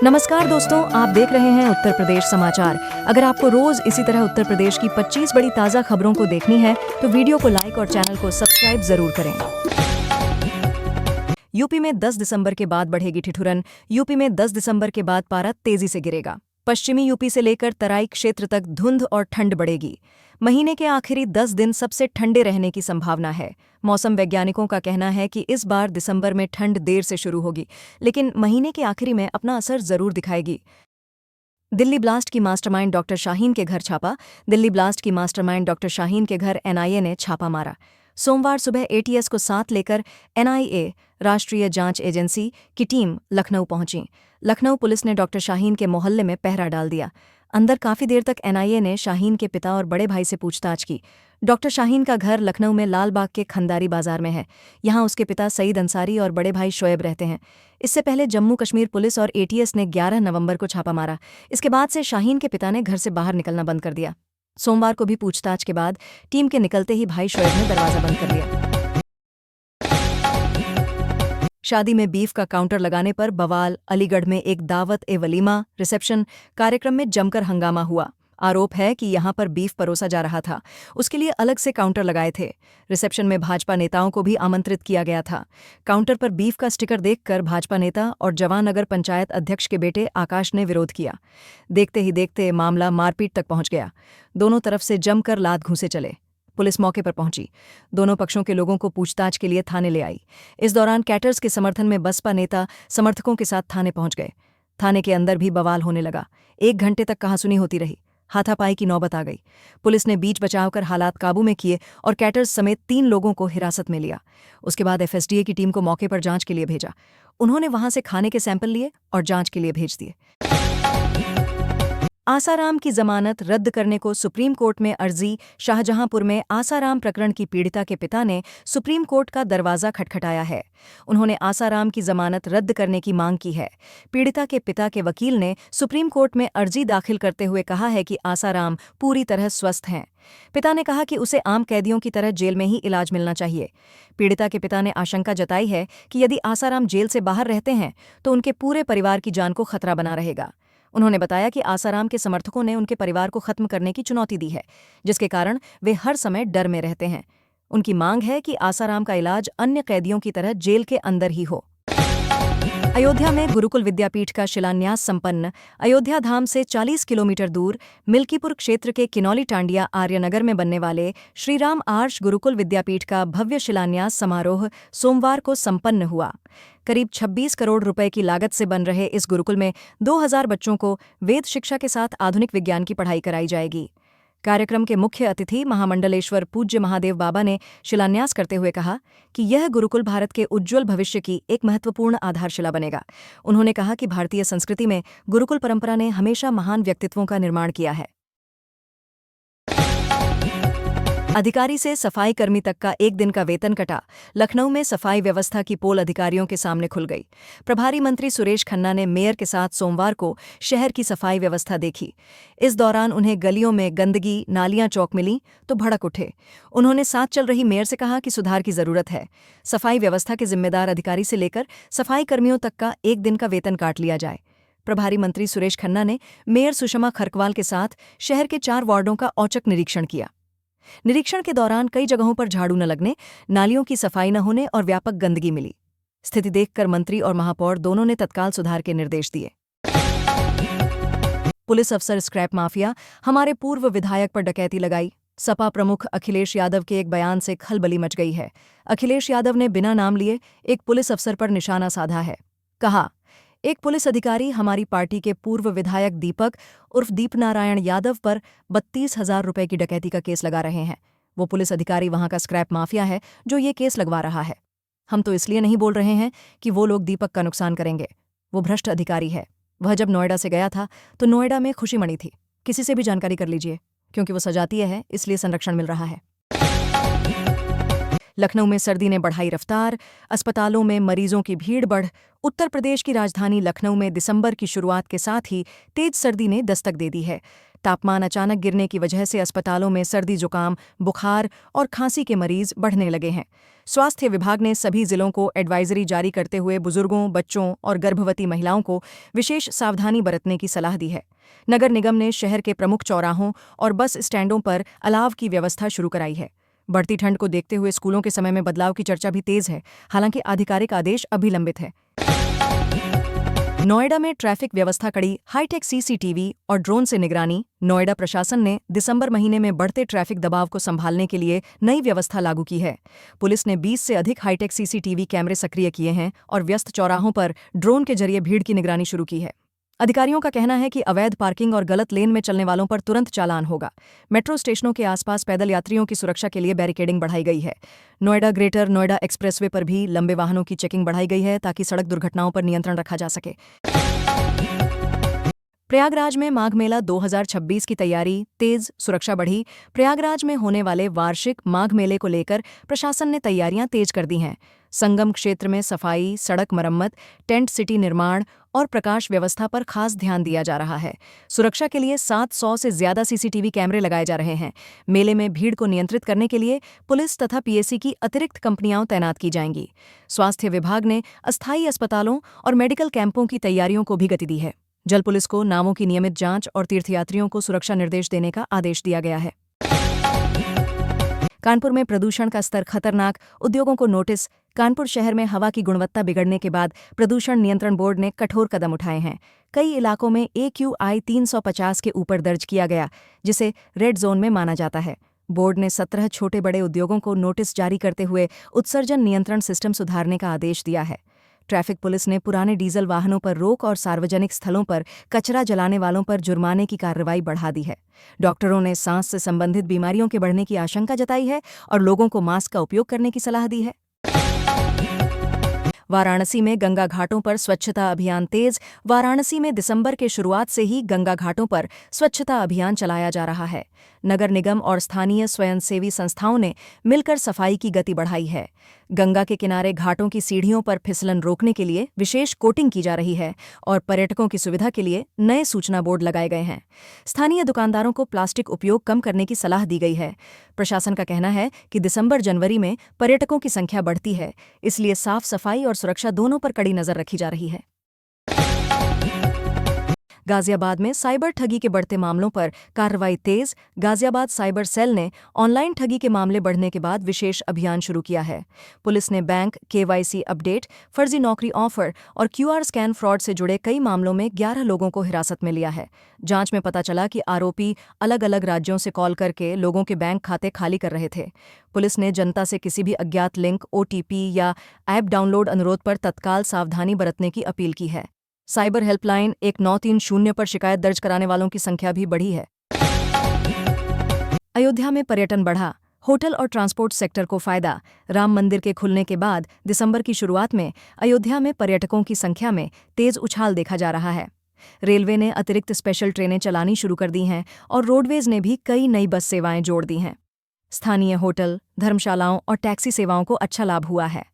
नमस्कार दोस्तों, आप देख रहे हैं उत्तर प्रदेश समाचार। अगर आपको रोज इसी तरह उत्तर प्रदेश की 25 बड़ी ताज़ा खबरों को देखनी है तो वीडियो को लाइक और चैनल को सब्सक्राइब जरूर करें। यूपी में 10 दिसंबर के बाद बढ़ेगी ठिठुरन। यूपी में 10 दिसंबर के बाद पारा तेजी से गिरेगा। पश्चिमी यूपी से लेकर तराई क्षेत्र तक धुंध और ठंड बढ़ेगी। महीने के आखिरी 10 दिन सबसे ठंडे रहने की संभावना है। मौसम वैज्ञानिकों का कहना है कि इस बार दिसंबर में ठंड देर से शुरू होगी, लेकिन महीने के आखिरी में अपना असर जरूर दिखाएगी। दिल्ली ब्लास्ट की मास्टरमाइंड डॉक्टर शाहीन के घर छापा। दिल्ली ब्लास्ट की मास्टरमाइंड डॉक्टर शाहीन के घर एनआईए ने छापा मारा। सोमवार सुबह एटीएस को साथ लेकर एनआईए, राष्ट्रीय जांच एजेंसी, की टीम लखनऊ पहुंची। लखनऊ पुलिस ने डॉक्टर शाहीन के मोहल्ले में पहरा डाल दिया। अंदर काफी देर तक एनआईए ने शाहीन के पिता और बड़े भाई से पूछताछ की। डॉक्टर शाहीन का घर लखनऊ में लालबाग के खंदारी बाजार में है। यहाँ उसके पिता सईद अंसारी और बड़े भाई शोएब रहते हैं। इससे पहले जम्मू कश्मीर पुलिस और एटीएस ने 11 नवंबर को छापा मारा। इसके बाद से शाहीन के पिता ने घर से बाहर निकलना बंद कर दिया। सोमवार को भी पूछताछ के बाद टीम के निकलते ही भाई शोएब ने दरवाजा बंद कर दिया। शादी में बीफ का काउंटर लगाने पर बवाल। अलीगढ़ में एक दावत ए वलीमा रिसेप्शन कार्यक्रम में जमकर हंगामा हुआ। आरोप है कि यहां पर बीफ परोसा जा रहा था, उसके लिए अलग से काउंटर लगाए थे। रिसेप्शन में भाजपा नेताओं को भी आमंत्रित किया गया था। काउंटर पर बीफ का स्टिकर देखकर भाजपा नेता और जवान नगर पंचायत अध्यक्ष के बेटे आकाश ने विरोध किया। देखते ही देखते मामला मारपीट तक पहुंच गया। दोनों तरफ से जमकर लात घूंसे चले। पुलिस मौके पर पहुंची। दोनों पक्षों के लोगों को पूछताछ के लिए थाने ले आई। इस दौरान कैटर्स के समर्थन में बसपा नेता समर्थकों के साथ थाने पहुंच गए। थाने के अंदर भी बवाल होने लगा। 1 घंटे तक कहासुनी होती रही। हाथापाई की नौबत आ गई। पुलिस ने बीच बचाव कर हालात काबू में किए और कैटर्स समेत 3 लोगों को हिरासत में लिया। उसके बाद एफएसडीए की टीम को मौके पर जांच के लिए भेजा। उन्होंने वहां से खाने के सैंपल लिए और जांच के लिए भेज दिए। आसाराम की जमानत रद्द करने को सुप्रीम कोर्ट में अर्जी। शाहजहांपुर में आसाराम प्रकरण की पीड़िता के पिता ने सुप्रीम कोर्ट का दरवाजा खटखटाया है। उन्होंने आसाराम की जमानत रद्द करने की मांग की है। पीड़िता के पिता के वकील ने सुप्रीम कोर्ट में अर्जी दाखिल करते हुए कहा है कि आसाराम पूरी तरह स्वस्थ हैं। पिता ने कहा कि उसे आम कैदियों की तरह जेल में ही इलाज मिलना चाहिए। पीड़िता के पिता ने आशंका जताई है कि यदि आसाराम जेल से बाहर रहते हैं तो उनके पूरे परिवार की जान को खतरा बना रहेगा। उन्होंने बताया कि आसाराम के समर्थकों ने उनके परिवार को खत्म करने की चुनौती दी है, जिसके कारण वे हर समय डर में रहते हैं। उनकी मांग है कि आसाराम का इलाज अन्य कैदियों की तरह जेल के अंदर ही हो। अयोध्या में गुरुकुल विद्यापीठ का शिलान्यास संपन्न। अयोध्या धाम से 40 किलोमीटर दूर मिल्कीपुर क्षेत्र के किनौली टांडिया आर्यनगर में बनने वाले श्रीराम आर्ष गुरुकुल विद्यापीठ का भव्य शिलान्यास समारोह सोमवार को संपन्न हुआ। करीब 26 करोड़ रुपए की लागत से बन रहे इस गुरुकुल में 2000 बच्चों को वेद शिक्षा के साथ आधुनिक विज्ञान की पढ़ाई कराई जाएगी। कार्यक्रम के मुख्य अतिथि महामंडलेश्वर पूज्य महादेव बाबा ने शिलान्यास करते हुए कहा कि यह गुरुकुल भारत के उज्ज्वल भविष्य की एक महत्वपूर्ण आधारशिला बनेगा। उन्होंने कहा कि भारतीय संस्कृति में गुरुकुल परंपरा ने हमेशा महान व्यक्तित्वों का निर्माण किया है। अधिकारी से सफाई कर्मी तक का 1 दिन का वेतन कटा। लखनऊ में सफाई व्यवस्था की पोल अधिकारियों के सामने खुल गई। प्रभारी मंत्री सुरेश खन्ना ने मेयर के साथ सोमवार को शहर की सफाई व्यवस्था देखी। इस दौरान उन्हें गलियों में गंदगी, नालियां चौक मिलीं तो भड़क उठे। उन्होंने साथ चल रही मेयर से कहा कि सुधार की जरूरत है। सफाई व्यवस्था के जिम्मेदार अधिकारी से लेकर सफाई कर्मियों तक का 1 दिन का वेतन काट लिया जाए। प्रभारी मंत्री सुरेश खन्ना ने मेयर सुषमा खरकवाल के साथ शहर के 4 वार्डों का औचक निरीक्षण किया। निरीक्षण के दौरान कई जगहों पर झाड़ू न लगने, नालियों की सफाई न होने और व्यापक गंदगी मिली। स्थिति देखकर मंत्री और महापौर दोनों ने तत्काल सुधार के निर्देश दिए। पुलिस अफसर स्क्रैप माफिया, हमारे पूर्व विधायक पर डकैती लगाई। सपा प्रमुख अखिलेश यादव के एक बयान से खलबली मच गई है। अखिलेश यादव ने बिना नाम लिए एक पुलिस अफसर पर निशाना साधा है। कहा, एक पुलिस अधिकारी हमारी पार्टी के पूर्व विधायक दीपक उर्फ दीपनारायण यादव पर 32,000 रुपए की डकैती का केस लगा रहे हैं। वो पुलिस अधिकारी वहां का स्क्रैप माफिया है जो ये केस लगवा रहा है। हम तो इसलिए नहीं बोल रहे हैं कि वो लोग दीपक का नुकसान करेंगे। वो भ्रष्ट अधिकारी है। वह जब नोएडा से गया था तो नोएडा में खुशी मनी थी। किसी से भी जानकारी कर लीजिए, क्योंकि वो सजातीय है, इसलिए संरक्षण मिल रहा है। लखनऊ में सर्दी ने बढ़ाई रफ्तार। अस्पतालों में मरीजों की भीड़ बढ़। उत्तर प्रदेश की राजधानी लखनऊ में दिसंबर की शुरुआत के साथ ही तेज सर्दी ने दस्तक दे दी है। तापमान अचानक गिरने की वजह से अस्पतालों में सर्दी जुकाम, बुखार और खांसी के मरीज बढ़ने लगे हैं। स्वास्थ्य विभाग ने सभी जिलों को एडवाइजरी जारी करते हुए बुजुर्गों, बच्चों और गर्भवती महिलाओं को विशेष सावधानी बरतने की सलाह दी है। नगर निगम ने शहर के प्रमुख चौराहों और बस स्टैंडों पर अलाव की व्यवस्था शुरू कराई है। बढ़ती ठंड को देखते हुए स्कूलों के समय में बदलाव की चर्चा भी तेज है, हालांकि आधिकारिक आदेश अभी लंबित है। नोएडा में ट्रैफिक व्यवस्था कड़ी, हाईटेक सीसीटीवी और ड्रोन से निगरानी। नोएडा प्रशासन ने दिसंबर महीने में बढ़ते ट्रैफिक दबाव को संभालने के लिए नई व्यवस्था लागू की है। पुलिस ने 20 से अधिक हाईटेक सीसीटीवी कैमरे सक्रिय किए हैं और व्यस्त चौराहों पर ड्रोन के जरिए भीड़ की निगरानी शुरू की है। अधिकारियों का कहना है कि अवैध पार्किंग और गलत लेन में चलने वालों पर तुरंत चालान होगा। मेट्रो स्टेशनों के आसपास पैदल यात्रियों की सुरक्षा के लिए बैरिकेडिंग बढ़ाई गई है। नोएडा ग्रेटर नोएडा एक्सप्रेसवे पर भी लंबे वाहनों की चेकिंग बढ़ाई गई है ताकि सड़क दुर्घटनाओं पर नियंत्रण रखा जा सके। प्रयागराज में माघ मेला 2026 की तैयारी तेज, सुरक्षा बढ़ी। प्रयागराज में होने वाले वार्षिक माघ मेले को लेकर प्रशासन ने तैयारियां तेज कर दी हैं। संगम क्षेत्र में सफाई, सड़क मरम्मत, टेंट सिटी निर्माण और प्रकाश व्यवस्था पर खास ध्यान दिया जा रहा है। सुरक्षा के लिए 700 से ज्यादा सीसीटीवी कैमरे लगाए जा रहे हैं। मेले में भीड़ को नियंत्रित करने के लिए पुलिस तथा पीएसी की अतिरिक्त कंपनियां तैनात की जाएंगी। स्वास्थ्य विभाग ने अस्थायी अस्पतालों और मेडिकल कैंपों की तैयारियों को भी गति दी है। जल पुलिस को नावों की नियमित जांच और तीर्थयात्रियों को सुरक्षा निर्देश देने का आदेश दिया गया है। कानपुर में प्रदूषण का स्तर खतरनाक, उद्योगों को नोटिस। कानपुर शहर में हवा की गुणवत्ता बिगड़ने के बाद प्रदूषण नियंत्रण बोर्ड ने कठोर कदम उठाए हैं। कई इलाकों में AQI 350 के ऊपर दर्ज किया गया, जिसे रेड जोन में माना जाता है। बोर्ड ने 17 छोटे बड़े उद्योगों को नोटिस जारी करते हुए उत्सर्जन नियंत्रण सिस्टम सुधारने का आदेश दिया है। ट्रैफिक पुलिस ने पुराने डीजल वाहनों पर रोक और सार्वजनिक स्थलों पर कचरा जलाने वालों पर जुर्माने की कार्रवाई बढ़ा दी है। डॉक्टरों ने सांस से संबंधित बीमारियों के बढ़ने की आशंका जताई है और लोगों को मास्क का उपयोग करने की सलाह दी है। वाराणसी में गंगा घाटों पर स्वच्छता अभियान तेज। वाराणसी में दिसंबर के शुरुआत से ही गंगा घाटों पर स्वच्छता अभियान चलाया जा रहा है। नगर निगम और स्थानीय स्वयंसेवी संस्थाओं ने मिलकर सफाई की गति बढ़ाई है। गंगा के किनारे घाटों की सीढ़ियों पर फिसलन रोकने के लिए विशेष कोटिंग की जा रही है और पर्यटकों की सुविधा के लिए नए सूचना बोर्ड लगाए गए हैं। स्थानीय दुकानदारों को प्लास्टिक उपयोग कम करने की सलाह दी गई है। प्रशासन का कहना है कि दिसंबर-जनवरी में पर्यटकों की संख्या बढ़ती है, इसलिए साफ सफाई और सुरक्षा दोनों पर कड़ी नजर रखी जा रही है। गाजियाबाद में साइबर ठगी के बढ़ते मामलों पर कार्रवाई तेज। गाजियाबाद साइबर सेल ने ऑनलाइन ठगी के मामले बढ़ने के बाद विशेष अभियान शुरू किया है। पुलिस ने बैंक, KYC अपडेट, फर्जी नौकरी ऑफर और QR स्कैन फ्रॉड से जुड़े कई मामलों में 11 लोगों को हिरासत में लिया है। जांच में पता चला कि आरोपी अलग अलग राज्यों से कॉल करके लोगों के बैंक खाते खाली कर रहे थे। पुलिस ने जनता से किसी भी अज्ञात लिंक, OTP या ऐप डाउनलोड अनुरोध पर तत्काल सावधानी बरतने की अपील की है। साइबर हेल्पलाइन 1930 पर शिकायत दर्ज कराने वालों की संख्या भी बढ़ी है। अयोध्या में पर्यटन बढ़ा, होटल और ट्रांसपोर्ट सेक्टर को फायदा। राम मंदिर के खुलने के बाद दिसंबर की शुरुआत में अयोध्या में पर्यटकों की संख्या में तेज उछाल देखा जा रहा है। रेलवे ने अतिरिक्त स्पेशल ट्रेनें चलानी शुरू कर दी हैं और रोडवेज ने भी कई नई बस सेवाएं जोड़ दी हैं। स्थानीय होटल, धर्मशालाओं और टैक्सी सेवाओं को अच्छा लाभ हुआ है।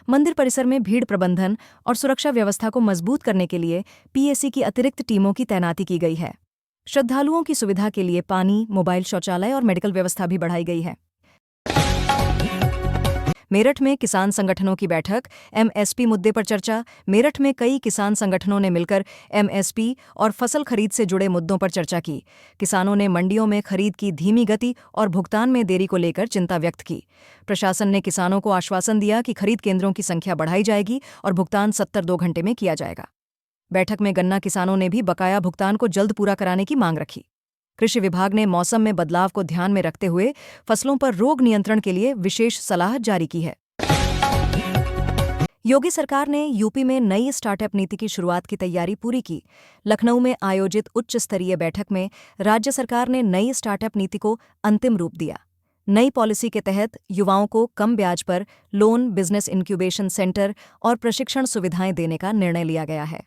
मंदिर परिसर में भीड़ प्रबंधन और सुरक्षा व्यवस्था को मजबूत करने के लिए पीएसी की अतिरिक्त टीमों की तैनाती की गई है। श्रद्धालुओं की सुविधा के लिए पानी, मोबाइल शौचालय और मेडिकल व्यवस्था भी बढ़ाई गई है। मेरठ में किसान संगठनों की बैठक, MSP मुद्दे पर चर्चा। मेरठ में कई किसान संगठनों ने मिलकर MSP और फसल खरीद से जुड़े मुद्दों पर चर्चा की। किसानों ने मंडियों में खरीद की धीमी गति और भुगतान में देरी को लेकर चिंता व्यक्त की। प्रशासन ने किसानों को आश्वासन दिया कि खरीद केंद्रों की संख्या बढ़ाई जाएगी और भुगतान 72 घंटे में किया जाएगा। बैठक में गन्ना किसानों ने भी बकाया भुगतान को जल्द पूरा कराने की मांग रखी। कृषि विभाग ने मौसम में बदलाव को ध्यान में रखते हुए फसलों पर रोग नियंत्रण के लिए विशेष सलाह जारी की है। योगी सरकार ने यूपी में नई स्टार्टअप नीति की शुरुआत की तैयारी पूरी की। लखनऊ में आयोजित उच्च स्तरीय बैठक में राज्य सरकार ने नई स्टार्टअप नीति को अंतिम रूप दिया। नई पॉलिसी के तहत युवाओं को कम ब्याज पर लोन, बिजनेस इंक्यूबेशन सेंटर और प्रशिक्षण सुविधाएं देने का निर्णय लिया गया है।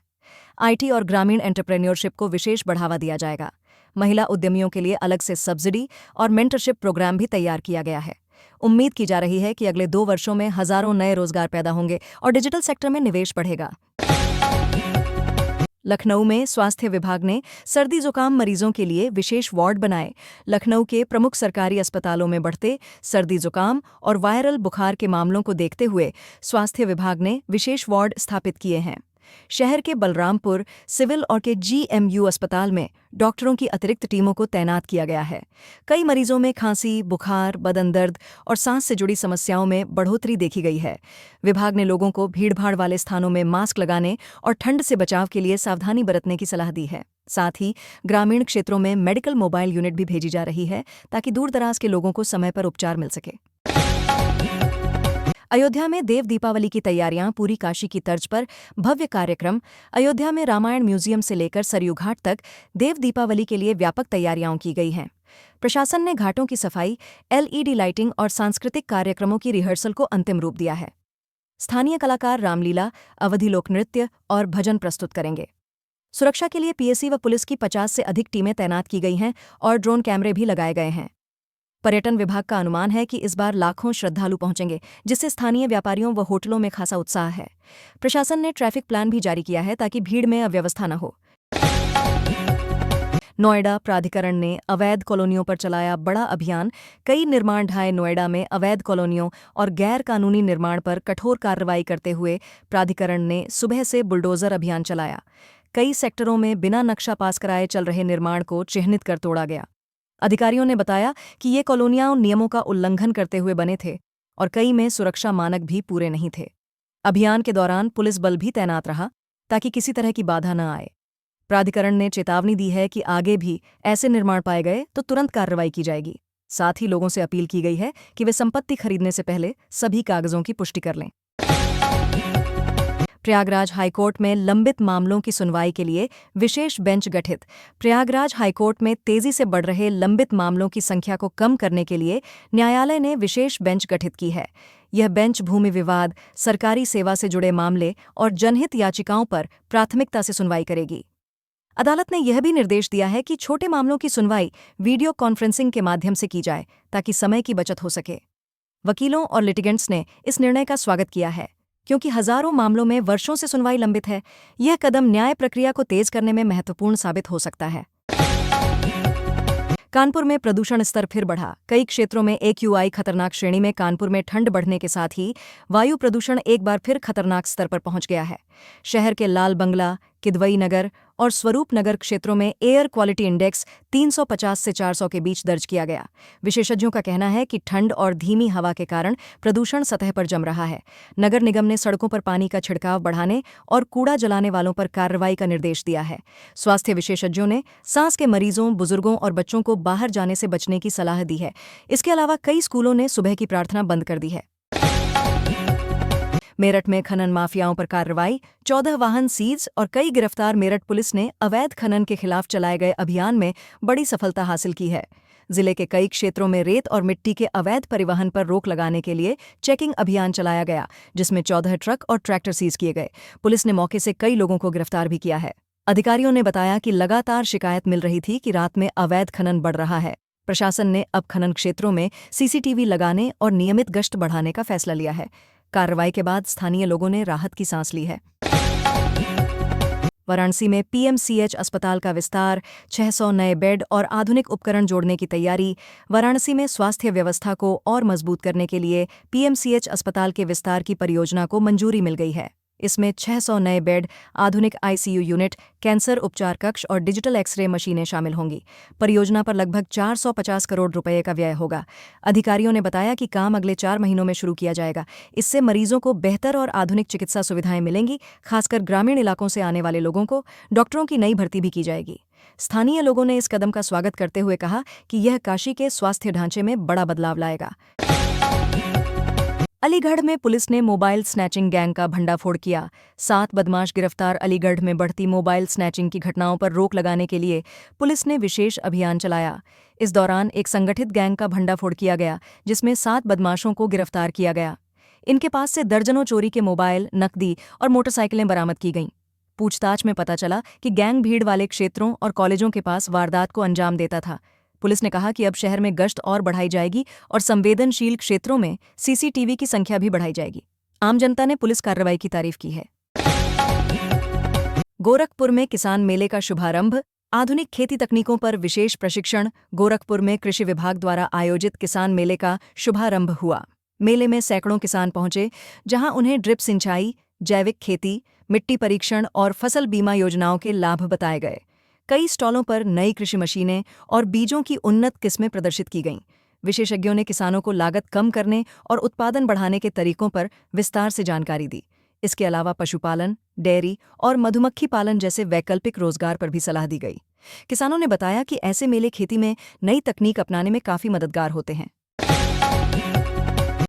IT और ग्रामीण एंटरप्रेन्योरशिप को विशेष बढ़ावा दिया जाएगा। महिला उद्यमियों के लिए अलग से सब्सिडी और मेंटरशिप प्रोग्राम भी तैयार किया गया है। उम्मीद की जा रही है कि अगले 2 वर्षों में हजारों नए रोजगार पैदा होंगे और डिजिटल सेक्टर में निवेश बढ़ेगा। लखनऊ में स्वास्थ्य विभाग ने सर्दी जुकाम मरीजों के लिए विशेष वार्ड बनाए। लखनऊ के प्रमुख सरकारी अस्पतालों में बढ़ते सर्दी जुकाम और वायरल बुखार के मामलों को देखते हुए स्वास्थ्य विभाग ने विशेष वार्ड स्थापित किए हैं। शहर के बलरामपुर सिविल और के जीएमयू अस्पताल में डॉक्टरों की अतिरिक्त टीमों को तैनात किया गया है। कई मरीजों में खांसी, बुखार, बदन दर्द और सांस से जुड़ी समस्याओं में बढ़ोतरी देखी गई है। विभाग ने लोगों को भीड़भाड़ वाले स्थानों में मास्क लगाने और ठंड से बचाव के लिए सावधानी बरतने की सलाह दी है। साथ ही ग्रामीण क्षेत्रों में मेडिकल मोबाइल यूनिट भी भेजी जा रही है ताकि दूर-दराज के लोगों को समय पर उपचार मिल सके। अयोध्या में देव दीपावली की तैयारियां पूरी काशी की तर्ज पर भव्य कार्यक्रम। अयोध्या में रामायण म्यूजियम से लेकर सरयू घाट तक देव दीपावली के लिए व्यापक तैयारियां की गई हैं। प्रशासन ने घाटों की सफाई, एलईडी लाइटिंग और सांस्कृतिक कार्यक्रमों की रिहर्सल को अंतिम रूप दिया है। स्थानीय कलाकार रामलीला, अवधी लोक नृत्य और भजन प्रस्तुत करेंगे। सुरक्षा के लिए पीएसी व पुलिस की 50 से अधिक टीमें तैनात की गई हैं और ड्रोन कैमरे भी लगाए गए हैं। पर्यटन विभाग का अनुमान है कि इस बार लाखों श्रद्धालु पहुंचेंगे, जिससे स्थानीय व्यापारियों व होटलों में खासा उत्साह है। प्रशासन ने ट्रैफिक प्लान भी जारी किया है ताकि भीड़ में अव्यवस्था न हो। नोएडा प्राधिकरण ने अवैध कॉलोनियों पर चलाया बड़ा अभियान। कई निर्माण ढाए नोएडा में अवैध कॉलोनियों और गैर कानूनी निर्माण पर कठोर कार्रवाई करते हुए प्राधिकरण ने सुबह से बुलडोजर अभियान चलाया। कई सेक्टरों में बिना नक्शा पास कराए चल रहे निर्माण को चिह्नित कर तोड़ा गया। अधिकारियों ने बताया कि ये कॉलोनियां नियमों का उल्लंघन करते हुए बने थे और कई में सुरक्षा मानक भी पूरे नहीं थे। अभियान के दौरान पुलिस बल भी तैनात रहा ताकि किसी तरह की बाधा न आए। प्राधिकरण ने चेतावनी दी है कि आगे भी ऐसे निर्माण पाए गए तो तुरंत कार्रवाई की जाएगी। साथ ही लोगों से अपील की गई है कि वे संपत्ति खरीदने से पहले सभी कागजों की पुष्टि कर लें। प्रयागराज हाईकोर्ट में लंबित मामलों की सुनवाई के लिए विशेष बेंच गठित। प्रयागराज हाईकोर्ट में तेजी से बढ़ रहे लंबित मामलों की संख्या को कम करने के लिए न्यायालय ने विशेष बेंच गठित की है। यह बेंच भूमि विवाद, सरकारी सेवा से जुड़े मामले और जनहित याचिकाओं पर प्राथमिकता से सुनवाई करेगी। अदालत ने यह भी निर्देश दिया है कि छोटे मामलों की सुनवाई वीडियो कॉन्फ्रेंसिंग के माध्यम से की जाए ताकि समय की बचत हो सके। वकीलों और लिटिगेंट्स ने इस निर्णय का स्वागत किया है क्योंकि हजारों मामलों में वर्षों से सुनवाई लंबित है। यह कदम न्याय प्रक्रिया को तेज करने में महत्वपूर्ण साबित हो सकता है। कानपुर में प्रदूषण स्तर फिर बढ़ा। कई क्षेत्रों में AQI खतरनाक श्रेणी में। कानपुर में ठंड बढ़ने के साथ ही वायु प्रदूषण एक बार फिर खतरनाक स्तर पर पहुंच गया है। शहर के लाल बंगला, किदवई नगर और स्वरूप नगर क्षेत्रों में एयर क्वालिटी इंडेक्स 350 से 400 के बीच दर्ज किया गया। विशेषज्ञों का कहना है कि ठंड और धीमी हवा के कारण प्रदूषण सतह पर जम रहा है। नगर निगम ने सड़कों पर पानी का छिड़काव बढ़ाने और कूड़ा जलाने वालों पर कार्रवाई का निर्देश दिया है। स्वास्थ्य विशेषज्ञों ने सांस के मरीजों, बुजुर्गों और बच्चों को बाहर जाने से बचने की सलाह दी है। इसके अलावा कई स्कूलों ने सुबह की प्रार्थना बंद कर दी है। मेरठ में खनन माफियाओं पर कार्रवाई, 14 वाहन सीज और कई गिरफ्तार। मेरठ पुलिस ने अवैध खनन के खिलाफ चलाए गए अभियान में बड़ी सफलता हासिल की है। जिले के कई क्षेत्रों में रेत और मिट्टी के अवैध परिवहन पर रोक लगाने के लिए चेकिंग अभियान चलाया गया, जिसमें 14 ट्रक और ट्रैक्टर सीज किए गए। पुलिस ने मौके से कई लोगों को गिरफ्तार भी किया है। अधिकारियों ने बताया कि लगातार शिकायत मिल रही थी कि रात में अवैध खनन बढ़ रहा है। प्रशासन ने अब खनन क्षेत्रों में CCTV लगाने और नियमित गश्त बढ़ाने का फैसला लिया है। कार्रवाई के बाद स्थानीय लोगों ने राहत की सांस ली है। वाराणसी में PMCH अस्पताल का विस्तार, 600 नए बेड और आधुनिक उपकरण जोड़ने की तैयारी। वाराणसी में स्वास्थ्य व्यवस्था को और मजबूत करने के लिए PMCH अस्पताल के विस्तार की परियोजना को मंजूरी मिल गई है। इसमें 600 नए बेड, आधुनिक ICU यूनिट, कैंसर उपचार कक्ष और डिजिटल एक्सरे मशीनें शामिल होंगी। परियोजना पर लगभग 450 करोड़ रुपए का व्यय होगा। अधिकारियों ने बताया कि काम अगले 4 महीनों में शुरू किया जाएगा। इससे मरीजों को बेहतर और आधुनिक चिकित्सा सुविधाएं मिलेंगी। खासकर ग्रामीण इलाकों से आने वाले लोगों को डॉक्टरों की नई भर्ती भी की जाएगी। स्थानीय लोगों ने इस कदम का स्वागत करते हुए कहा कि यह काशी के स्वास्थ्य ढांचे में बड़ा बदलाव लाएगा। अलीगढ़ में पुलिस ने मोबाइल स्नैचिंग गैंग का भंडाफोड़ किया। 7 बदमाश गिरफ्तार। अलीगढ़ में बढ़ती मोबाइल स्नैचिंग की घटनाओं पर रोक लगाने के लिए पुलिस ने विशेष अभियान चलाया। इस दौरान एक संगठित गैंग का भंडाफोड़ किया गया, जिसमें 7 बदमाशों को गिरफ्तार किया गया। इनके पास से दर्जनों चोरी के मोबाइल, नकदी और मोटरसाइकिलें बरामद की गईं। पूछताछ में पता चला कि गैंग भीड़ वाले क्षेत्रों और कॉलेजों के पास वारदात को अंजाम देता था। पुलिस ने कहा कि अब शहर में गश्त और बढ़ाई जाएगी और संवेदनशील क्षेत्रों में CCTV की संख्या भी बढ़ाई जाएगी। आम जनता ने पुलिस कार्रवाई की तारीफ की है। गोरखपुर में किसान मेले का शुभारंभ। आधुनिक खेती तकनीकों पर विशेष प्रशिक्षण। गोरखपुर में कृषि विभाग द्वारा आयोजित किसान मेले का शुभारंभ हुआ। मेले में सैकड़ों किसान पहुंचे, जहां उन्हें ड्रिप सिंचाई, जैविक खेती, मिट्टी परीक्षण और फसल बीमा योजनाओं के लाभ बताए गए। कई स्टॉलों पर नई कृषि मशीनें और बीजों की उन्नत किस्में प्रदर्शित की गईं। विशेषज्ञों ने किसानों को लागत कम करने और उत्पादन बढ़ाने के तरीकों पर विस्तार से जानकारी दी। इसके अलावा पशुपालन, डेयरी और मधुमक्खी पालन जैसे वैकल्पिक रोजगार पर भी सलाह दी गई। किसानों ने बताया कि ऐसे मेले खेती में नई तकनीक अपनाने में काफी मददगार होते हैं।